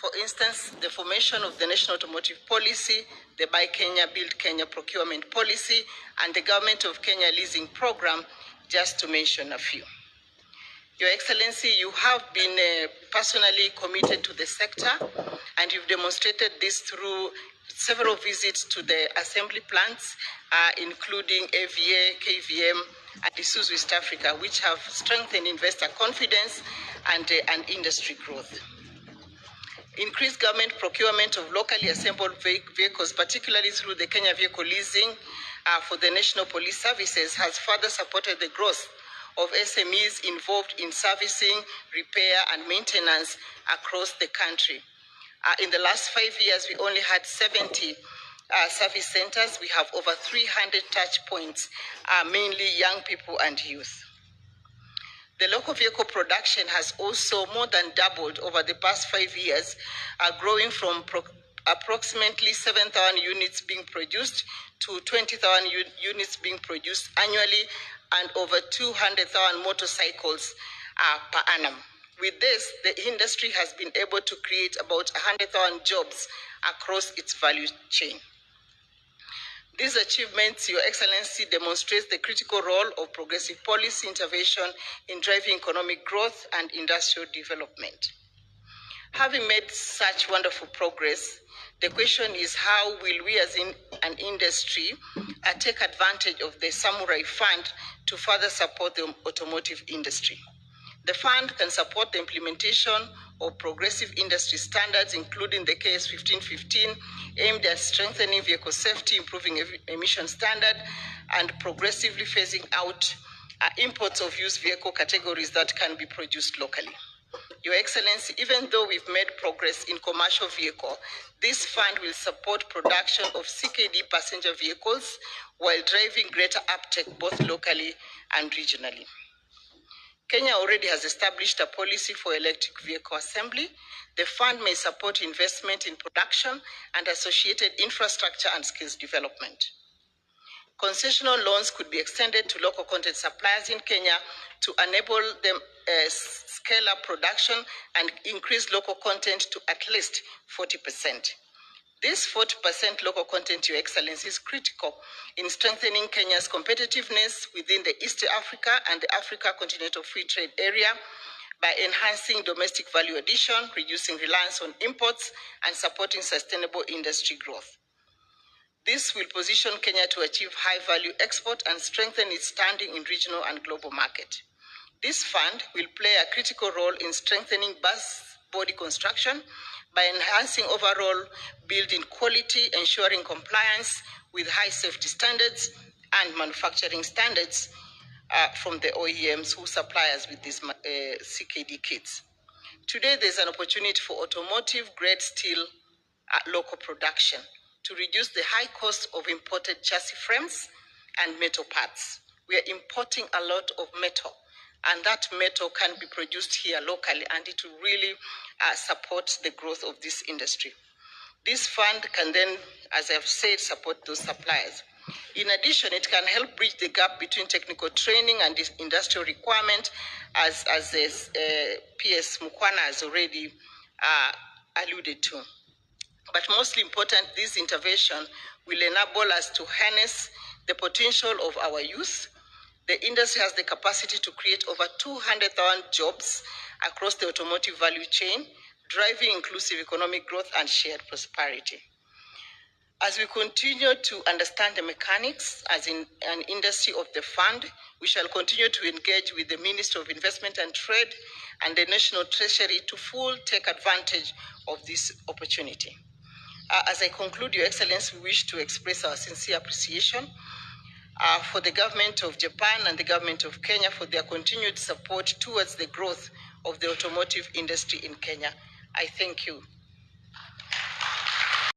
For instance, the formation of the National Automotive Policy, the Buy Kenya, Build Kenya procurement policy, and the Government of Kenya leasing program, just to mention a few. Your Excellency, you have been personally committed to the sector, and you've demonstrated this through several visits to the assembly plants, including AVA, KVM, and Isuzu East Africa, which have strengthened investor confidence and industry growth. Increased government procurement of locally assembled vehicles, particularly through the Kenya Vehicle Leasing for the National Police Services, has further supported the growth of SMEs involved in servicing, repair, and maintenance across the country. In the last 5 years, we only had 70 service centers. We have over 300 touch points, mainly young people and youth. The local vehicle production has also more than doubled over the past 5 years, growing from approximately 7,000 units being produced to 20,000 units being produced annually, and over 200,000 motorcycles per annum. With this, the industry has been able to create about 100,000 jobs across its value chain. These achievements, Your Excellency, demonstrates the critical role of progressive policy intervention in driving economic growth and industrial development. Having made such wonderful progress, the question is, how will we as an industry take advantage of the Samurai Fund to further support the automotive industry? The fund can support the implementation of progressive industry standards, including the KS 1515, aimed at strengthening vehicle safety, improving emission standard, and progressively phasing out imports of used vehicle categories that can be produced locally. Your Excellency, even though we've made progress in commercial vehicle, this fund will support production of CKD passenger vehicles while driving greater uptake both locally and regionally. Kenya already has established a policy for electric vehicle assembly. The fund may support investment in production and associated infrastructure and skills development. Concessional loans could be extended to local content suppliers in Kenya to enable them scale up production and increase local content to at least 40%. This 40% local content, Your Excellency, is critical in strengthening Kenya's competitiveness within the East Africa and the Africa Continental Free Trade Area by enhancing domestic value addition, reducing reliance on imports, and supporting sustainable industry growth. This will position Kenya to achieve high-value export and strengthen its standing in regional and global market. This fund will play a critical role in strengthening bus body construction by enhancing overall building quality, ensuring compliance with high safety standards and manufacturing standards from the OEMs who supply us with these CKD kits. Today, there's an opportunity for automotive-grade steel local production to reduce the high cost of imported chassis frames and metal parts. We are importing a lot of metal, and that metal can be produced here locally, and it will really support the growth of this industry. This fund can then, as I've said, support those suppliers. In addition, it can help bridge the gap between technical training and industrial requirement, as PS Mukwana has already alluded to. But mostly important, this intervention will enable us to harness the potential of our youth. The industry has the capacity to create over 200,000 jobs across the automotive value chain, driving inclusive economic growth and shared prosperity. As we continue to understand the mechanics as in an industry of the fund, we shall continue to engage with the Ministry of Investment and Trade and the National Treasury to take advantage of this opportunity. As I conclude, Your Excellency, we wish to express our sincere appreciation for the government of Japan and the government of Kenya for their continued support towards the growth of the automotive industry in Kenya. I thank you.